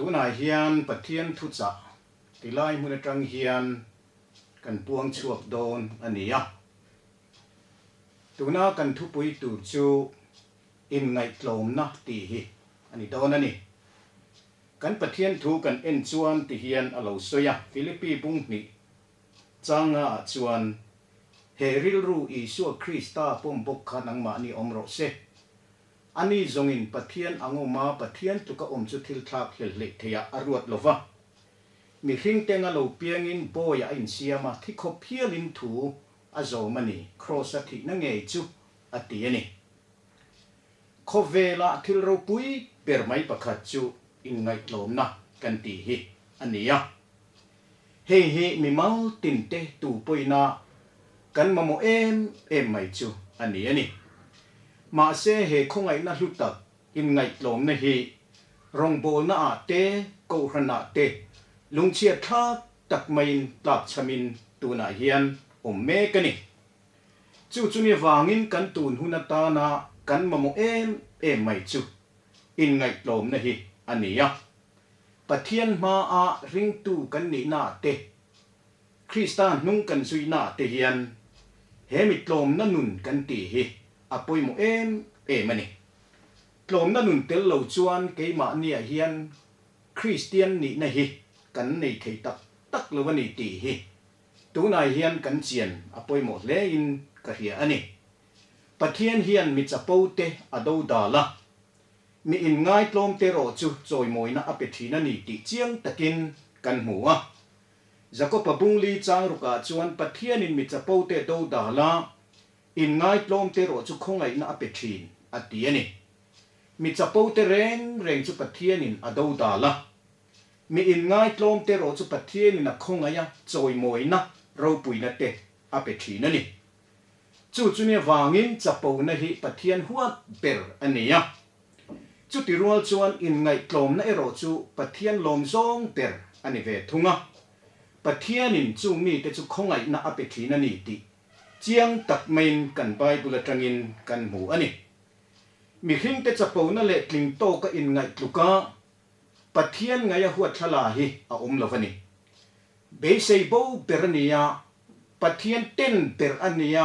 tu na hian pathian thu cha tilai mun atang hian kan puang chuak don ania tuna kan thu pui tu chu in ngai tlom na ti hi ani don ani kan pathian thu kan en chuan ti hian alo soya Philippi bung ni changa chuan heril ru Isu Krista pom bok khanang ma ni omro se ani zongin pathian angoma pathian tuka chu thil thak hel le theya aruat lova mi hring tenga lo piangin boya in siama thikho phialin thu azo mani cross a thi na nge chu ati ani khovela thil ro pui per mai pakhat chu in ngai tlom na kan ti hi ania he mi mau tin te tu poina kan mamo em mai chu ani ma se he khongai na hlutak in ngai tlom na hi rong bol na te ko hrana te lungchia thak tak main tlak chamin tuna hian me kani chu ni wangin kan tun hunata na kan mamo em mai chu in ngai tlom na hi ania pathian ma a ring tu kan ni na te Krista nung kan sui na te hian he mi tlom na nun kan ti hi apoi mo ani tlom na nun tel lo chuan ke ma nia hian Christian ni na hi kan nei thei tak lo ni ti hi tu na hian kan chian apoi mo le in ka hia ani pathian hian mi chapo te ado dala mi in ngai tlom te ro chu choi moina apethina ni ti chiang takin kan hmuwa Jacob bungli chang ruka chuan pathian in mi chapo te do dala in ngai tlom te ro chu khongai na apethin ati ani mi chapo te reng chu pathian in ado dala mi in ngai tlom te ro chu pathian in a khongaya choi moina ro puina te apethin ani chu ni wangin chapo na hi pathian huat ber ania chu ti rual chuan in ngai tlom na ero chu pathian lom zong ber ani ve thunga pathian in chu mi te chu khongai na apethina ni ti chiang tak main kan Bible atangin kan mu ani mi hring te chapo na le tling to ka in ngai tluka pathian ngaya huat thala hi a lovani be sei bo berania pathian ten ber ania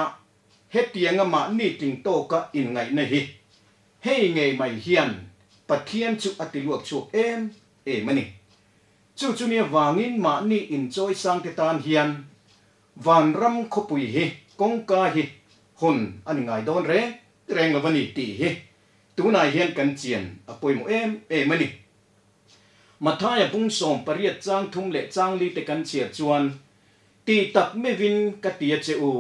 hetianga ma ni tling to ka in ngai na hi hei nge mai hian pathian chu atiluak chu mani chu ni wangin ma ni in choi sang te tan hian van ram khopui hi kongka hi hon ani ngai don reng lovani ti hi tuna hian kan chian apoi mo mani mathaya bung som pariat chang thum le chang li te kan chia chuan ti tak mevin ka tia cheu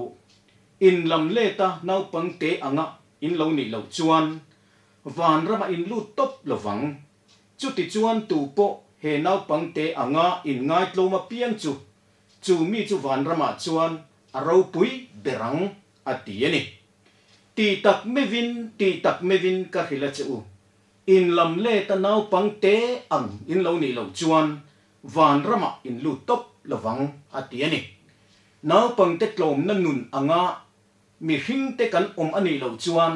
in lam le ta nau pang te anga in lo ni lo chuan van rama in lu top lovang chu ti chuan tu po he nau pang te anga in ngai tloma piang chu mi chu van rama chuan aro pui berang ati ani ti tak mevin ka hila cheu in lam le ta nau pang te ang in lo ni lo chuan van rama in lu top lovang ati ani nau pang te tlom na nun anga mi hring te kan ani lo chuan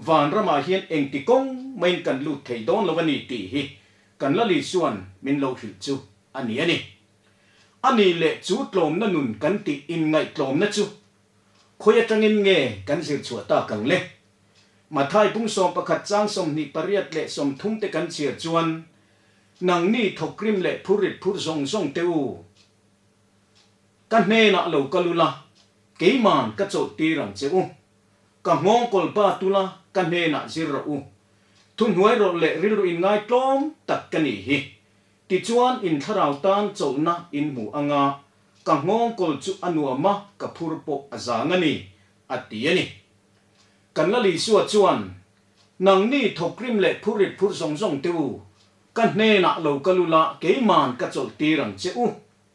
van rama hian eng ti kong main kan lu thei don lovani ti hi kan la li suan min lo hil chu ani le chu tlom na nun kan ti in ngai tlom na chu khoya tangin nge kan zir chuata kang le mathai bung som pakhat chang som ni pariat le som thum te kan chia chuan nang ni thokrim le phurit phur zong teu kan ne na lo kalula keiman ka cho ti rang cheu ka ngong kol pa tula kan ne na zir u thun huai ro le ril in ngai tlom tak kani hi ti chuan in tharau tan chona in mu anga ka ngong kol chu anuama ka phur po azangani ati ani kan la li suwa chuan nang ni thokrim le phurit phur zong teu kan ne na lo kalula keiman ka chol ti rang cheu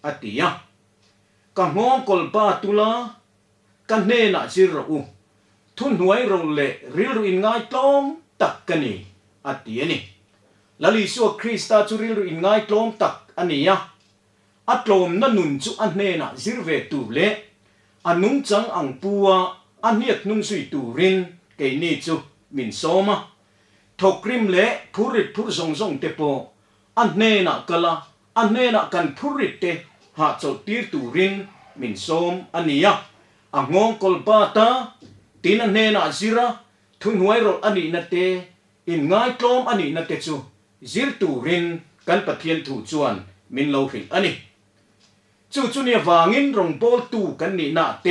atia ka ngong kol pa tula kan ne na zir u thun huai ro le ril in ngai tlom tak kani ati ani lali suwa Krista chu ril in ngai tlom tak ania atlom na nun chu anne na zirve tu le anung chang ang puwa aniat nung sui tu rin ke ni chu min soma thokrim le phurit phur zong te po อันเนน่ะกะละอันเนน่ะกันพุริเตหาโจตีร์ตูรินมินโซมอันนี้อ่ะอ่ะงงกอลปาตาตีนอันเนน่ะซิระทุนหวยรถอันนี้นั่นเตอินง่ายกลมอันนี้นั่นเตจูซิร์ตูรินกันปะเทียนถูจวนมินโลหินอันนี้จู่เนี่ยวางินรงโบลตูกันนี่น่ะเต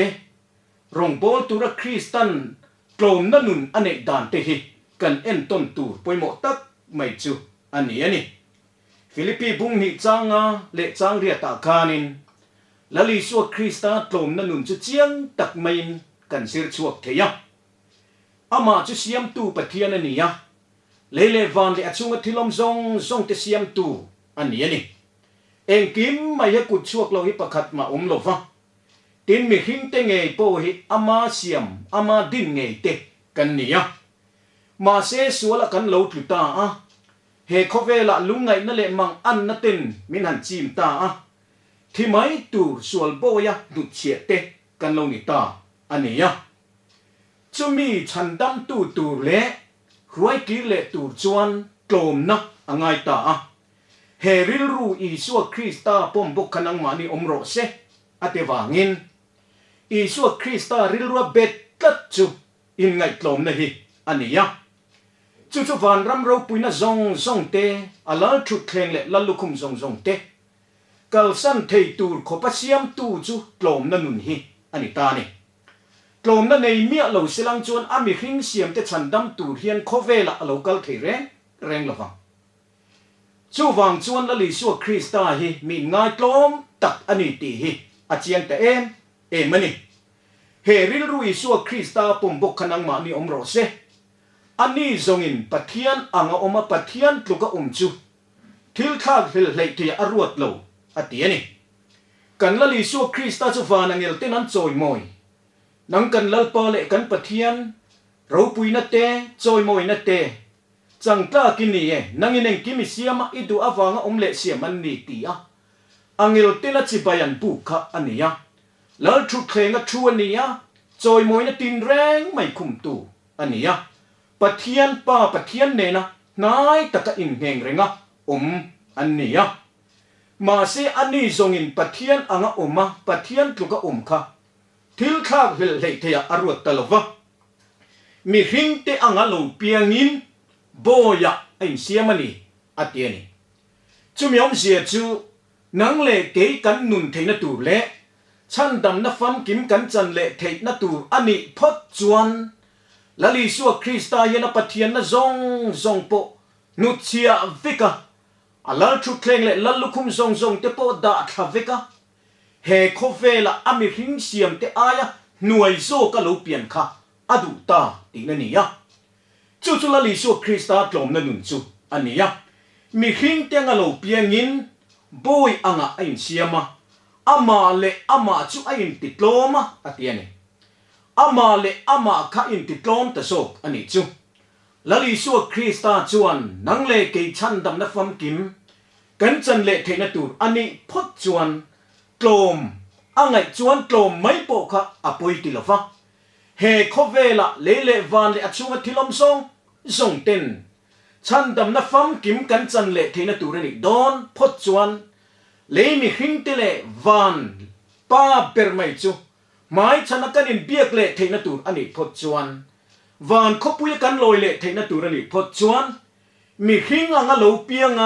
รงโบลตูระคริสตันกลมนั่นนุนอันเอกดานเตหิกันเอ็นต้นตูปวยหมดตักไม่จูอันนี้ฟิลิปปีบุงหิจางาเลจางเรียตาคานินและลิสวคริสตาตลมนันนุนจะเจียงตักไม่กันเสียชวกเทียอามาจะเสียมตูปะเทียนอันนี้เลวันเลอชุงทิลมซงจะเสียมตูอันนี้เองกิมไม่ให้กุดชวกเราฮิปะขัดมาลบวะตินมีหิงเตงเงยโปหิอามาเสียมอามาดินเงยเตกันนี้มาเสสัวละกันเราตุตาเฮคเวละลุงไงนั่นแหละมังอันนั่นเต็นมินหันจิมตาที่ไม่ตูสวลโบยะดุเฉียเตกันเรานิตาอันนี้จะมีฉันดำตูเละรวยกิเลตูจวนกลมนะอังไงตาเฮริลรูอีสัวคริสตาปมบุกขนังมานีอมโรเซอเตวางินอีสัวคริสตาริลรัวเบ็ดกัดจูอินไงกลมนะฮิอันนี้จู่วันรำเราปุยนะซงเตอลาชุดเคลงเละลัลุคุมซงเตกัลสันเทตูร์ขบเสียมตูจู่กลมนั่นนุนฮิอันนี้ตาเนี่ยกลมนั่นในเมียเราสิลังจวนอามิหิงเสียมเตฉันดำตูเฮียนโคเวละเรากัลเทเรงละฟังจู่วังจวนละลิสัวคริสตาฮิมีง่ายกลมตักอันนี้ตีฮิอาเจียงแต่เอ็มันนี่เฮริลรุยสัวคริสตาปุ่มบกขนังมานีอมโรเซอันนี้ทรงอินปัทยันอ่างอมาปัทยันตุกะจูทิลข้าหิลเลยที่อรวดโลอันนี้กันละลิสัวคริสตาจะฟานังเอลเตนันโจยมอยนังกันละปาเลกันปัทยันเราปุยนัดเตโจยมอยนัดเตจังกล้ากินนี่นังอินเองกิมิเสียมาอิดูอาวางอมเลเสียมันนี่ตีอังเอลเตนัดจิบายันบุกะอันนี้แล้วชุดเคงกับชวนนี้โจยมอยนัดตินแรงไม่คุมตูอันนี้ปัทยันป้าปัทยันเนนะนายตะกะอินเฮงเรงอันนี้มาเสอันนี้ทรงอินปัทยันอ่างมาปัทยันตุกะค่ะทิลข้าหิลเลยเทียอรวดตลอดมีหิงเตอ่างลูเปียงินโบยะไอเสียมันนี่อันนี้จุมยอมเสียจูนังเล่เกยกันนุนเทนตูเล่ฉันดำนับฟันกิมกันจันเล่เทนตูอันนี้พดจวนละลิสัวคริสตาเยนปัทยันนะซงโปนุเชียวิกะอัลลชุดเคลงเล่ลัลุคุมซงเตโปดาทาวิกะเฮโคเวละอามิหิงเสียมเตอายะหน่วยโซกะลูเปียนค่ะอดูตาตีนันนี่จู่ละลิสัวคริสตากลมนันนุนจูอันนี้มีหิงเตงะลูเปียงินบอยอ่างไอเสียมาอามาเลอามาจูไอติดลมอันนี้อามาเลอามาข้าอินติดลมแต่โศกอันนี้จูละลิสัวคริสตาจวนนังเลเกยชันดำนับฟัมกิมกันจันเลเทนตูอันนี้พดจวนกลมอังไงจวนกลมไม่โปค่ะอปุยติลฟ้าเฮโคเวละเลวันเลอชุงทิลมซงเต็นฉันดำนับฟัมกิมกันจันเลเทนตูเรนิดอนพดจวนเลมีหิงเตเลวันป้าเปรไม่จูไม่ฉันนักกันอินเบียกเลเทนตูอันนี้พดจวนวันขบุยกันลอยเลเทนตูเรนิพดจวนมีหิงอังโลเปียง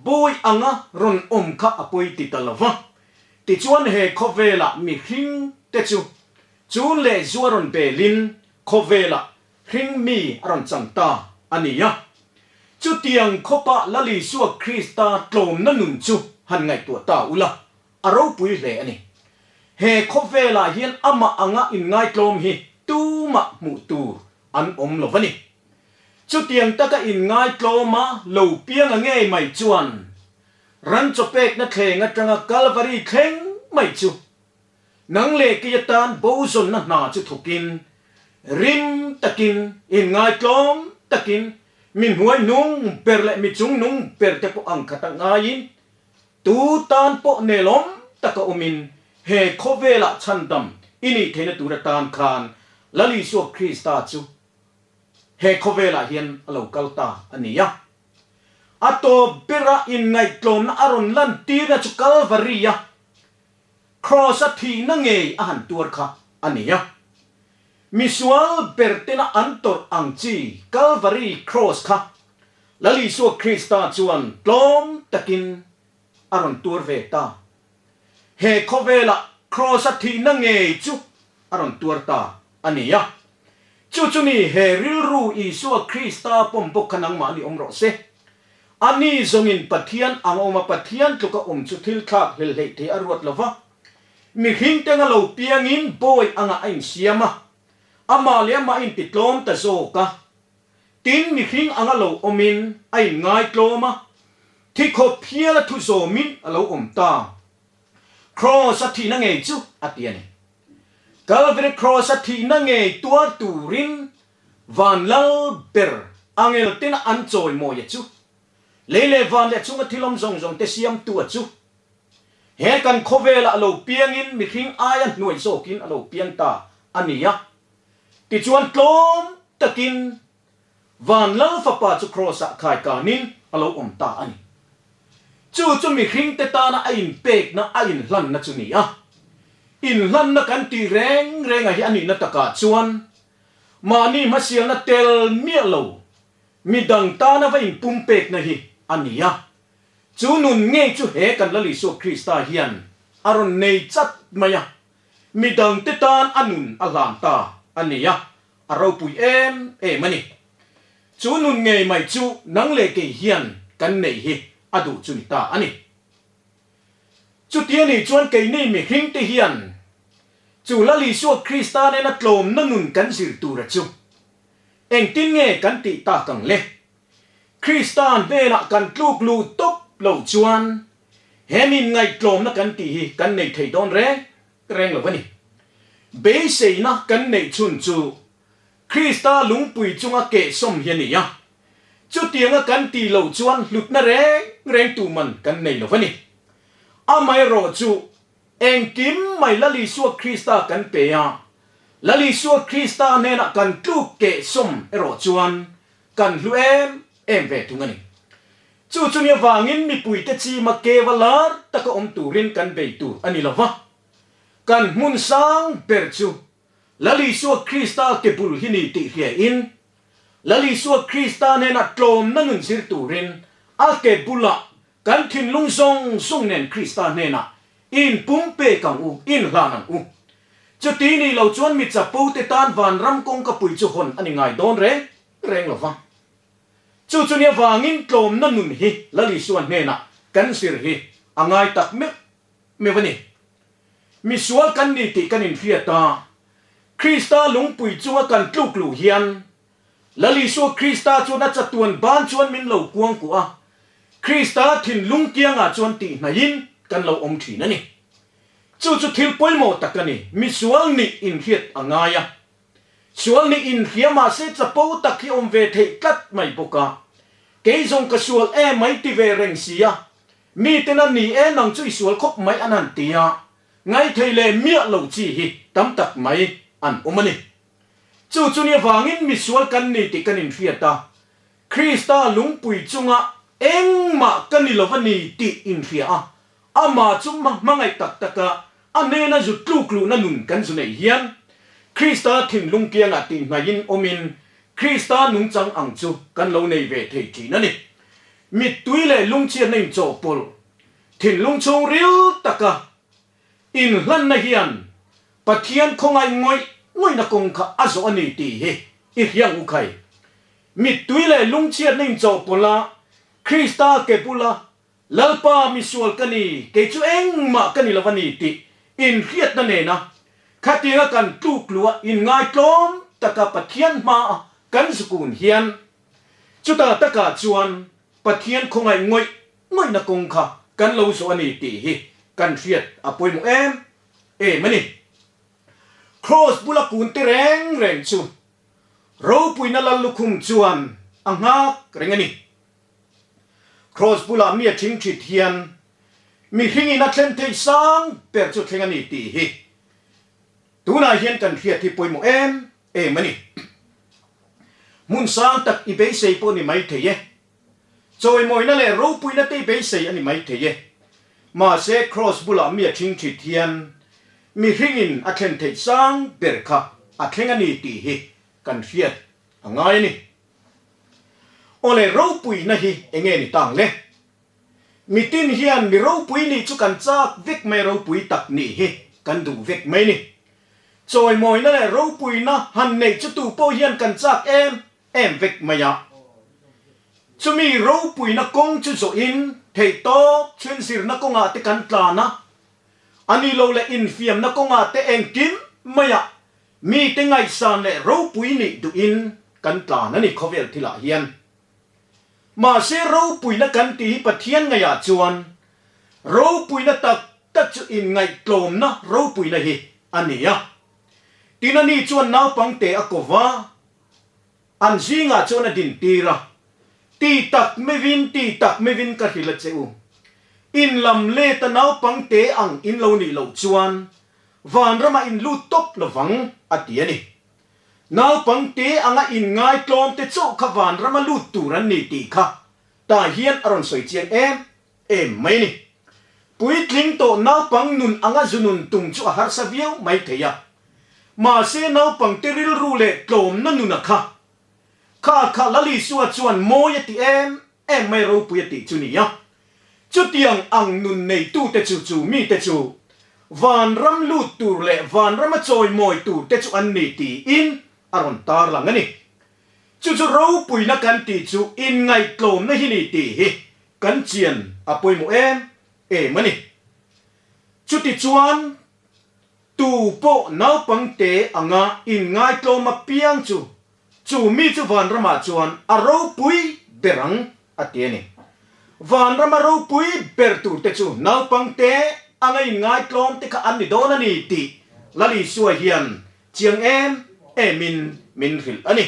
บอยอังรอนค่ะอปุยติตลฟ้าติจวนเฮโคเวละมีหิงเตจูเลจวรอนเบลินโคเวละหิงมีอรอนจังตาอันนี้จุดเตียงขปะละลิสัวคริสตาตลมนั่นนุนจูหันไงตัวตาอุละอารมณ์ปุยเลอันนี้เฮโคเวละเฮียนอามาอังอินไงตลมฮิตูมะมุตูอันลวันนี้จุดเตียงตะกะอินไงตลมาโลเปียงเงยไม่จวนรันจบเป็กนักเคงจังกัลวารีเคงไม่จูนังเลกิยตันโบซนนาจุทุกินริมตะกินอินไงตลมตะกินมินหวยนุ่งเปรเลมิจุงนุ่งเปรเตปอังคตังอายินตูตานปเนลมตะกะอุมินเฮโคเวละชันดำอินี่เทนตูระตานคานละลิสัวคริสตาจูเฮโคเวละเฮียนอโลกัลตาอันนี้ ato bera in ngai tlom na aron lan ti na chu Calvary ya cross a thi na nge a han tur kha ania misual bertena antor angchi Calvary cross kha lali so Krista chuan tlom takin aron tur ve ta he khovela cross a thi na nge chu aron tur ta ania chu ni he ril ru Isu Krista pompok kanang ma ni omro se ani zongin pathian angoma pathian tluka chu thil thak hel hei the arwat lova mi hing tenga lo piangin boy anga ain siama ama le ma in titlom ta zoka tin mi hing anga lo omin ain ngai tloma thikho phiala thu zo min alo omta cross a thi na nge chu atiani Calvary cross a thi na nge tua turin van lau ber angel tin an choi mo ye chu lele van le chunga thilom zong zong te siam tu chu he kan khovela lo piangin mi hing aya nuai zokin alo piang ta ania ti chuan tlom takin van lau fa pa chu cross a khai kanin alo omta ani chu mi hing te ta na ain pek na ain hlan na chu ni a in hlan na kan ti reng reng a hi ani na taka chuan mani masial na tel mia lo midang ta na va in pumpek na hi ania chu nun nge chu he kan lali so Krista hian aron nei chat maya midang te tan anun alam ta ania aro pui em mani chu nun nge mai chu nang le ke hian kan nei hi adu chu ni ta ani chu tie ni chuan ke ni mi hring te hian chu lali so Krista ne na tlom na nun kan sir tu ra chu eng tin nge kan ti ta kang le Krista ne na kan tluk lu top lo chuan hemin ngai tlom na kan ti hi kan nei thei don reng lo vani be sei na kan nei chun chu Krista lungpui chunga ke som hian ya chu tianga kan ti lo chuan lut na reng tu man kan nei lo vani amai ro chu eng kim mai lali suwa Krista kan pe ya lali suwa Krista ne na kan tluk ke som ero chuan kan lu em ve tu ngani chu nia wangin mi pui te chi ma ke walar taka om turin kan be tu ani lova kan mun sang ber chu lali suwa Krista ke bul hini ti hia in lali suwa Krista ne na tlom na nun sir turin a ke bula kan thin lung song nen Krista ne na in pumpe kang u in hlanang u chu ti ni lo chuan mi cha pu te tan van ram kong ka pui chu hon ani ngai don reng lova chu nia wangin tlom na nun hi lali suan ne na kan sir hi angai tak me vani mi sual kan ni ti kan in fiata Krista lungpui chunga kan tluk lu hian lali su Krista chu na chatuan ban chuan min lo kuang ku a Krista thin lung kianga chuan ti na yin kan lo om thi na ni chu thil poimo takani mi sual ni in hiat angaya sual ni in hiama se chapo takhi om ve thei tlat mai boka ke zong ka sual mai ti ve reng sia mi tena ni nang chui sual khop mai anan tia ngai theile mia lo chi hi tam tak mai an omani chu ni wangin mi sual kan ni ti kan in fiata Krista lungpui chunga engma kan ni lovani ti in fia ama chuma mangai tak taka anena zu tluklu na nun kan zu nei hian Krista thin lung kianga ti ngain omin Krista nung chang ang chu kan lo nei ve thei thi na ni mit tuile lung chia nei cho pol thin lung chung ril taka in hlan na hian pathian khongai ngoi na kong kha azo ani ti he I hiang u khai mit tuile lung chia nei cho pola Krista ke pula lalpa misual kani ke chu engma kani lavani ti in hiat na ne na khatinga kan tuklua in ngai tlom taka pathian ma kan sukun hian chuta taka chuan pathian khongai ngoi na kong kha kan lo so ani ti hi kan fiat apoi mu mani cross bula kun te reng chu ro pui na lal lukhum chuan anga rengani cross bula mi thing thi thian mi hingi na tlen thei sang per chu thengani ti hi tuna hian kan fiat thi poi mu mani mun sang tak I be sei po ni mai theye จอยมอยนั่นแหละรูปุยนั่นตีไปเสียอันนี้ไม่เทียมาเซครอสบุลามีทิ้งทิเทียนมีริงินอัคเนเทซังเบรค่ะอัคเนงันนี่ตีฮิกันเฟียดง่ายนี่โอเลรูปุยนั่นฮิเองนี่ต่างเลยมีตินเฮียนมีรูปุยนี่จุกันจากเวกไม่รูปุยตักนี่ฮิกันดูเวกไม่นี่จอยมอยนั่นแหละรูปุยนะหันในจุดตูโปเฮียนกันจากเอ็มเวกไม่ยะจะมีรูปุยนักกงจุดโซอินเทโตเชิญสิรนักกงอาเตกันตลานะอันนี้เราเลยอินฟิมนักกงอาเตเองกิมไม่ยะมีแต่ไงสานเลยรูปุยนี่ดูอินกันตลานั่นนี่เขาเวลที่ละเฮียนมาเสรูปุยนักกันตีปะเทียนไงจวนรูปุยนักตักจุอินไงกลมนะรูปุยนะฮีอันนี้อะทีนั้นนี่จวนน้าปังเตะกว่าอันซิงาจวนดินตีระตีตักไม่วินกันหิละเจ้าอินลำเล่ตะน้าปังเตะอังอินเหล่านี่เหล่าจวนวันระมาอินลูตบละวังอัดเดียนี่น้าปังเตะอังอินง่ายกลมเตะโจขวานระมาลูตูรันนี่ตีค่ะตาเฮียนอรอนสวยเจียงเอ็มไม่นี่ปุยทลิงโตน้าปังนุนอังจุนุนตุงจูอาหารสเวียวไม่เทียมาเสน้าปังเตริลรูเล่กลมนั่นนุนค่ะข้าลลิสัวจวนโมยติเอ็มไม่รู้ปุยติจุนี่ยะจุดยังอังนุนในตู้เตจูมีเตจูวันรำลูตูเล่วันรำมาจอยมอยตูเตจูอันนี้ตีอินอารอนตาร์ลังนี่จู่รู้ปุยนักกันตีจูอินไงกลมนะฮินี่ตีฮิกันเจียนอปุยโมมันนี่จุดที่จวนตูโปน้าปังเตอังอินไงกลมมาเปียงจูมีจูวันรำมาจวนอารมปุยเบรังอัดเดียนี่วันรำมารู้ปุยเบรตูเตจูน้าปังเตอังอินไงกลมเตกอันนี้โดนนี่ตีลลิสัวเฮียนเจียงมินฟิลอันนี้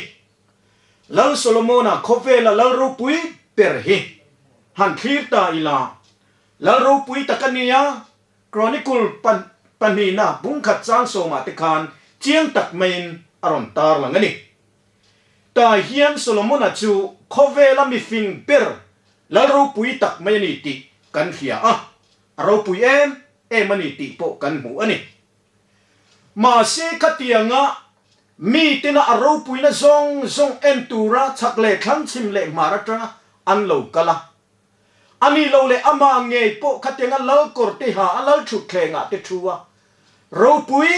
ลลโซโลโมนาคอเฟลลลรูปุยเปรฮีฮันคีร์ตาอิลาลลรูปุยตะกันเนียครอนิคูลปันนีนาบุ้งขัดจางโซมาติคานเจียงตักเมนอารอนตาร์ลังนี่ตาเฮียนโซโลโมนาจูคอเฟลมิฟิงเปรลลรูปุยตักเมนิติกันเขียรูปุยมันนิติโปกันหูอันนี้มาเสกตียงมีตินาอรูปุยนะซงเอ็นตูระชักเล่คลังชิมเล่มารัตระอันโลกละอันนี้เราเลยอามาเงยโปขัดยังลลกอร์ติหาลลชุดเคงะเตชัวรูปุย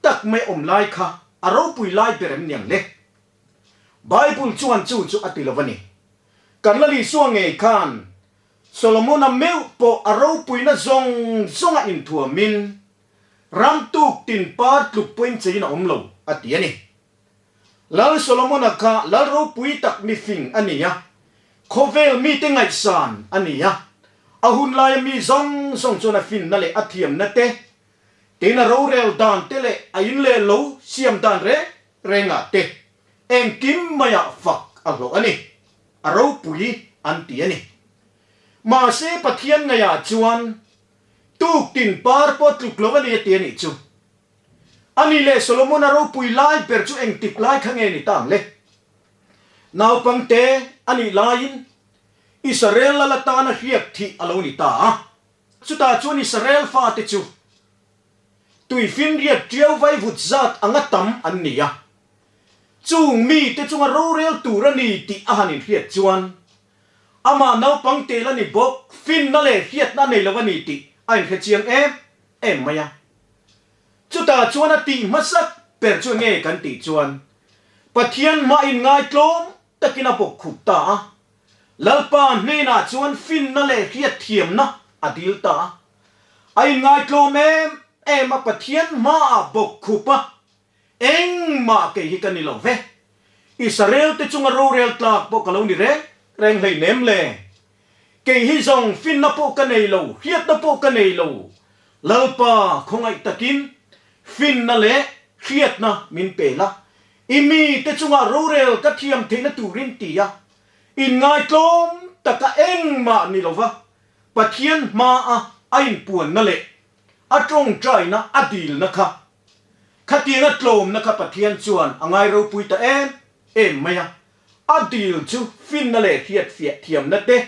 ตักไม่อมไล่ค่ะอรูปุยไล่เปรมยังเล็กไบเบิลชวนจูอติลวันนี้กันละลิสวงเงยขันโซโลโมนาเมลโปอรูปุยนะซงอินทัวมินรำตุกตินปาร์ตลุกเป็นจีนอมโลอัดยันนี่ลลโซโลโมนักลลรูปุยตักมิฟิงอันนี้ยะโคเวลมีเตงไอซานอันนี้ยะอาหุนลายมีซงจนฟินนั่นเลยอัฐิมนั่นเตตินารูเรลดานเตเลอายุเลโลเสียมดานเรงาเตเอ็งกิมมายาฟักอัลโลอันนี้อารูปุยอันตีอันนี้มาเสปะเทียนไงยาจวนตุกตินปาร์ปอตลุกลวันนี้เตียนี่จูอันนี้เลยโซโลโมนารูปุยไล่เปิดจูเอ็งติดไล่ข้างเงินนี่ตั้งเลยนาวปังเตอันนี้ไล่อิสราเอลละตานะเฮียกที่อโลนิตาสุดท้ายจวนอิสราเอลฟาติจูตุยฟินเรียกเจียวไว้วุฒจัดอังตัมอันนี้อะจูมีแต่จูงรูเรลตูรันีติอาหานิเฮียจวนอามานาวปังเตละนี่บอกฟินนั่นเลยเฮียนั่นในละวันนี้ติไอ้เฮียเจียงมายาจุดตาจวนตีมัสักเปิดจวนเงกันตีจวนปะเทียนมาอินง่ายกลมตะกินาปกขุดตาลลปานเนน่าจวนฟินนั่นเลยเฮียเทียมนะอดีลตาไอ้ง่ายกลมมาปะเทียนมาบกขุปะมาเกยกันนี่เราเวอิสราเอลเตจุงรูเรลตากปกกะลนี่แรงเลยเนมเลยเกยฮิซองฟินนับปกกันนี่เราเฮียนับปกกันนี่เราลลปาคงไอตะกินฟินนั่นแหละเครียดนะมินเปล่าอิมีแต่จุงารูเรลก็เทียมเทนตูรินตียะอินง่ายกลมตะกะมานี่หรอวะปะเทียนมาไอ้ปวนนั่นแหละจงใจนะอดีลนะคะขัดเทียนกลมนะคะปะเทียนจวนง่ายรูปุยตะไม่ยะอดีลจูฟินนั่นแหละเครียดเสียเทียมนั่นเด้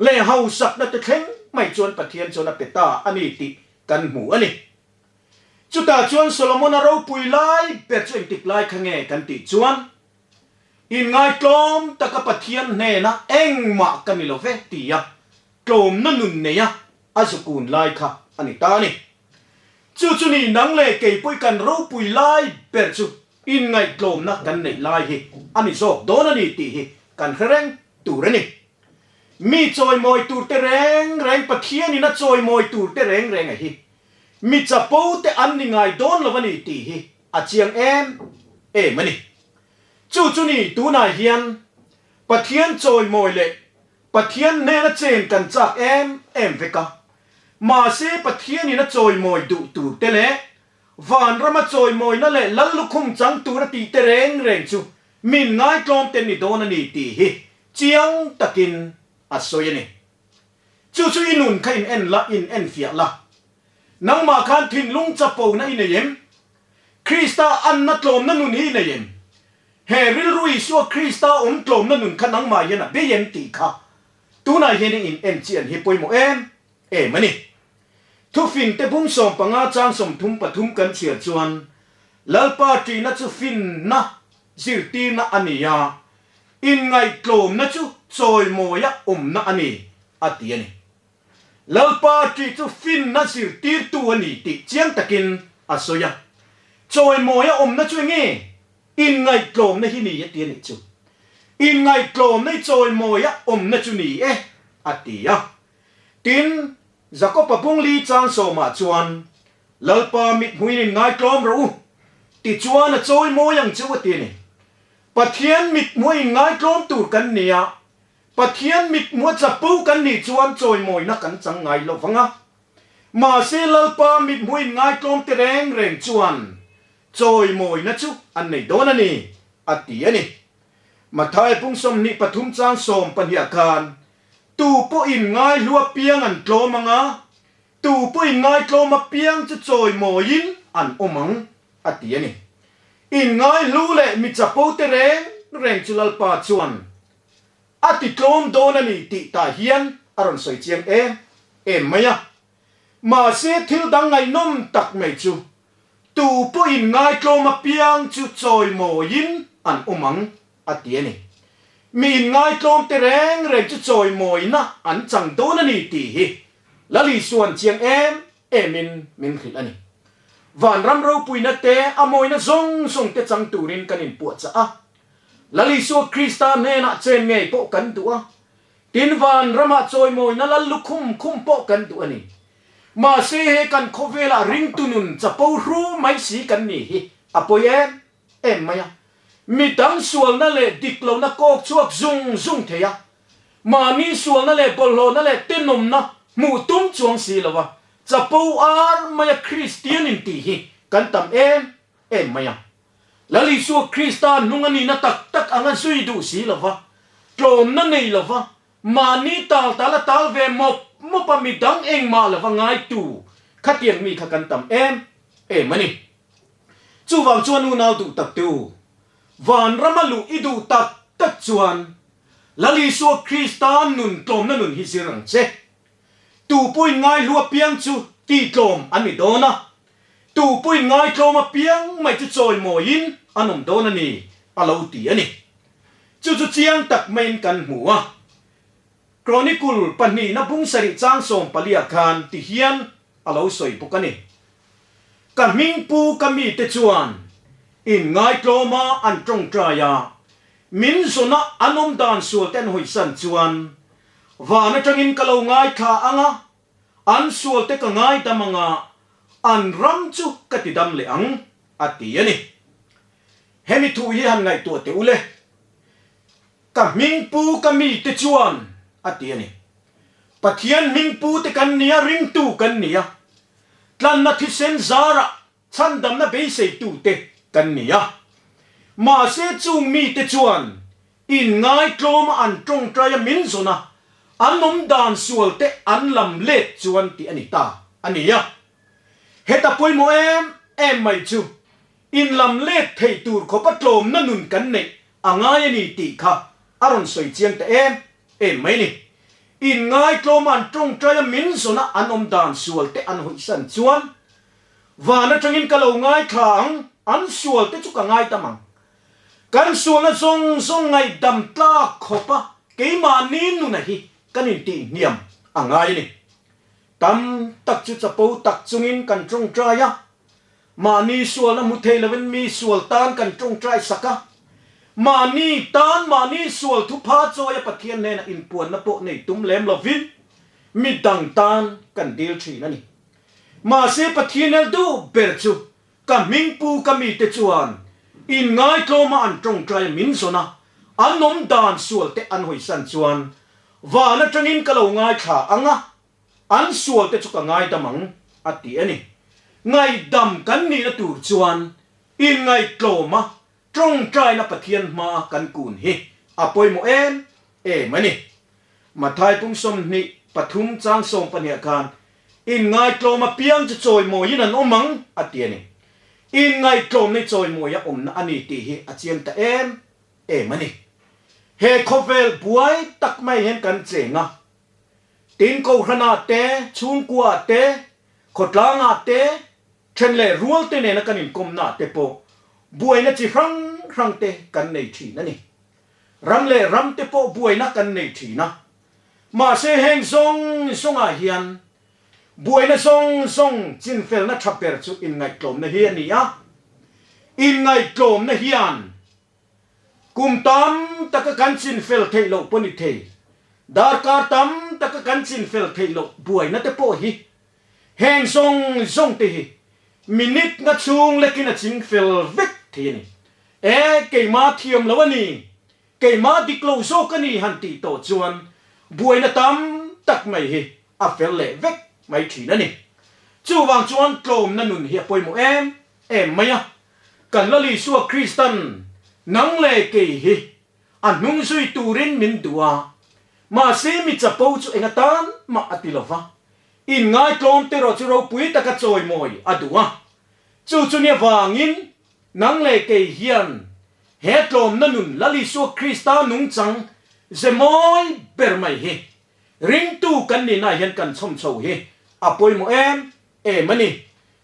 เล่เฮาสักนัดเข่งไม่ชวนปะเทียนชวนเปตตาอันนี้ติกันหมูอันนี้จุดตาชวนโซโลมอนเราปุยไล่เป็ดชวนติดไล่ขงเงกันติชวนอินไงกลมตะกับปะเทียนเนนะเอ็งมากันนิโลเฟตียกลมนั่นนุนเนียอาสกุลไล่ค่ะอันนี้ตานี่จุนี่นังเล่เกี่ยปุยกันเราปุยไล่เป็ดชุอินไงกลมนะกันเนไล่เฮอันนี้โซโดนอันนี้ตีเฮกันแรงตูเรนี่มีจอยมอยตูเตแรงปะเทียนี่นะจอยมอยตูเตแรงไงเฮมีจับปูแต่อันนี้ไงโดนละวันนี้ตีเฮอาเจียงมันนี่จู่นี่ตูนายเฮียนปะเทียนจอยมอยเละปะเทียนเนนะเจนกันจากเวกะมาเซปะเทียนนี่นะจอยมอยดูตูเตเละวานรมาจอยมอยนั่นแหละลัลลุคุมจังตูระตีเตแรงจู่มินง่ายกลอมเต็นนี่โดนนี่ตีเฮเจียงตะกินอัศวยนี่จู่อินุนข้าอินเอ็นละอินเอ็นเฟียละนังมาคันทินลุงจับปูนะอินเยมคริสตาอันนัดลมนั่นนุนฮีนเยมเฮริลรุยสัวคริสตาอมกลมนั่นนุนขันนังมาเยนะเบยมตีค่ะตูนายเฮนิอินเอ็นเจียนฮิปอยโมมันนี่ทุฟินเตบุ้งสมปังอาจางสมทุมปทุมกันเฉียดจวนลัลปาตีนัดจุฟินนะสิรตีนะอันนี้ยาอินไงกลมนะจุจอยโมยะนะอันนี้อัติยนี่ลัลปาตีจุฟินนะสิรตีตัวนี้ติเจียงตะกินอัศยะจอยโมยะนะจุงี้อินไงกลมนะที่นี่ยัดเตียนี่จุอินไงกลมนะจอยโมยะนะจุนี่อัติยะตินจะก็ปะพุงลีจางโซมาจวนลัลปามิดหุยนี่ไงกลมรู้ติจวนนะจอยโมยังจุวตีนี่ปะเทียนมิดมวยง่ายกลมตูกันเนี่ยปะเทียนมิดมวยจะปูกันนี่ชวนจอยมวยนักกันจังไงเราฟังอ่ะมาเซลลปามิดมวยง่ายกลมเตแรงชวนจอยมวยนะจุอันไหนโดนนี่อัติยนี่มาทายพุ่งสมนิปทุมจางสมปัญญาการตูปูอินง่ายลัวเปียงอันกลมังอ่ะตูปูอินง่ายกลมาเปียงจะจอยมวยยินอันอมังอัติยนี่อินง่ายรู้เลยมิจะปูเตแรงจุลปาชวนอติกลมโดนนี่ติตาเฮียนอารอนสวยเจียงไหมอะมาเสียทิลดังไงน้มตักไม่จูตูปูอินง่ายกลมมาเปียงจุจอยโมยินอันอมังอติยนี่มีอินง่ายกลมเตแรงจุจอยโมยนะอันจังโดนนี่ตีฮิละลีส่วนเจียงมินขิดอันนี้วันรำเราปุยนัดเตะอโมยนะซงเตจังตูรินกันอินปวดจ้ะละลิสัวคริสตานเนนะเจนเงยโปกันตัวตินวันรำมาจอยโมยนะละลุคุมโปกันตัวนี่มาเสเหกันโคเวลาริงตุนุนจะปูรู้ไม่สีกันนี่อโปยไหมอะมีดังส่วนนั่นแหละดิกเรานะโกกชวกซุงเทียมามีส่วนนั่นแหละบอลโลนั่นแหละเต้นนมนะมูตุ้มจวงสีละวะจะปูอาร์มายคริสเตียนินตีฮีกันตำมายแล้วลิสัวคริสตานนุ่งอันนี้นะตักอังกันซุยดูสีละวะกลมนั่นนี่ละวะมานี่ตาลเวมปมีดังมาละวะง่ายตูขัดเตียงมีขักันตำมันนี่จูวังจวนนูนาวดูตักตูวันรำมาลุอีดูตักจวนแล้วลิสัวคริสตานนุนกลมนั่นนุนฮิสิรังเจตูปุยง่ายลัวเปียงจูตีกลมอันนี้โดนะตูปุยง่ายกลมมาเปียงไม่จะจอยโมยินอันนั้นโดนนี่อาลาตีอันนี้จู่เจียงตักเมนกันหัวกรณีกุลปันนี่นับบุ้งสริจางส่งปลียาคารที่เฮียนอาลาสวยปุกันนี่กันมิงปูกันมีเตจวนอินง่ายกลมมาอันตรงใจยามินสุนัอันนมดานสวดเต็นหอยสันจวนวานะจังอินกะโลง่ายขาอ่ะอันสวดเตกง่ายดำงาอันรำจุกติดำเลอังอติยนี่เฮมิทูยหันไงตัวเตอุเลกับมิงปูกับมีเตจวนอติยนี่ปะเทียนมิงปูเตกันเนียริงตูกันเนียลันนัทิเซนซาระฉันดำนะเบยเซตูเตกันเนียมาเซจุงมีเตจวนอินง่ายกลมอันตรงใจมินสุนะอันนมดานสวลเตอันลำเล็ดจวนที่อันนี้ตาอันนี้ยะเฮตาปุยโมไม่จูอินลำเล็ดเทตูร์ขบปัดลมนั่นนุนกันเนี่ยอ่างายนี่ตีค่ะอารมณ์สวยเจียงแต่ไม่นี่ in ngai tloman trong trai min zona anom dan sual te an hui san chuan wana tangin kalo ngai thang an sual te chu ka ngai tamang kan sual na zong ngai dam tla khopa keima nin nu na hi kanin ti niam angai ni tam tak chu chapo tak chungin kan trong trai ya mani sual na muthei leven mi sual tan kan trong trai saka mani tan mani sual thu pha choya pathian ne na in puan na po nei tum lem lovin mi dang tan kan dil thi na ni ma se pathian el du ber chu ka ming pu ka mi te chuan in ngai tloma an trong trai min zona anom dan sual te an hoi san chuan wa na tangin kalo ngai tha anga an sual te chu ka ngai damang ati ani ngai dam kan ni na tur chuan in ngai tloma trong trai na pathian ma kan kun hi apoi mo mani mathai pung som ni pathum chang som pania kan in ngai tloma piang chu choi mo yin an omang ati ani in ngai tlom ni choi mo ya om na ani ti hi achiam ta mani he khovel buai tak mai hen kan chenga tin ko khana te chung kwa te khotlanga te chenle rual te ne na kanin kom na te po buai na chi rang te kan nei thi na ni ram te po buai na kan nei thi na ma se heng song a hian buai na song chin fel na thaper chu in ngai tlom na hian ni a in ngai tlom na hian kum tam taka kan chin fel thei lo poni thei dar kar tam taka kan chin fel thei lo buai na te po hi heng song te hi minute nga chung lekin a chin fel vek thei ni ke ma thiam lo ani ke ma diklo zo ka ni han ti to chuan buai na tam tak mai hi a fel le vek mai thi na ni chu wang chuan tlom na nun hi poi mo maya kan la li suwa Kristan nang le ke hi anung sui turin min dua ma se mi chapo chu engatan ma atilova in ngai tlom te ro chu ro pui ta ka choi moi adua chu ne wangin nang le ke hian he tlom na nun la li suwa Krista nung chang zemoi ber mai hi ring tu kan ni na hian kan chom chho hi apoi mo mani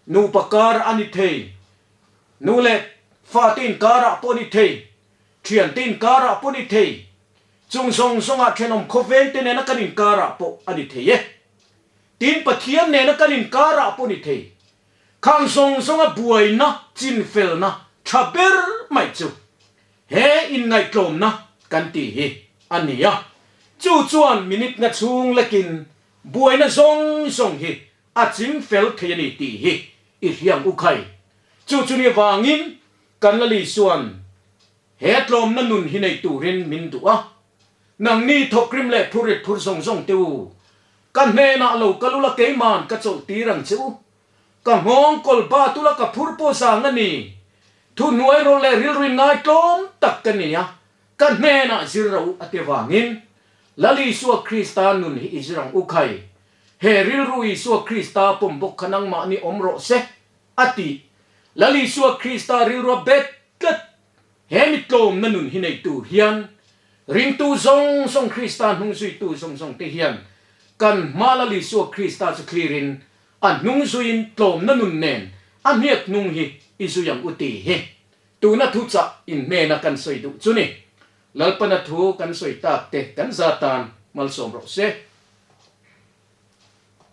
nu pakar ani thei nu le fatin kara poni thei thian tin kara poni thei chung song a thenom khoven te ne na kanin kara po ani thei ye tin pathian ne na kanin kara poni thei khang song a buai na chin fel na thaber mai chu he in ngai tlom na kan ti hi ania chu chuan minute na chung lekin buai na song hi a chin fel thei ni ti hi i hiam u khai chu ni wangin kan la li suan he tlom na nun hi nei turin min du'a nang ni thokrim le phurit phur song teu kan me na lo kalula ke man ka chol ti rang chu ka ngong kol ba tu la ka phur po sa ngani thu nuai ro le ril rin ngai tlom tak kan ni ya kan me na ziro ate wangin lali suwa Krista nun hi izrang u khai he ril rui suwa Krista pom bok khanang ma ni omro se ati lali suwa Krista ril ro bet kat he mit tlom na nun hi nei tu hian ring tu song Krista nung sui tu song te hian kan malali suwa Krista chu clearin an nung suin tlom na nun nen an hiat nung hi izuyang uti he tu na thu cha in me na kan soi du chu ni lalpana thu kan soi tak te kan zatan mal som ro se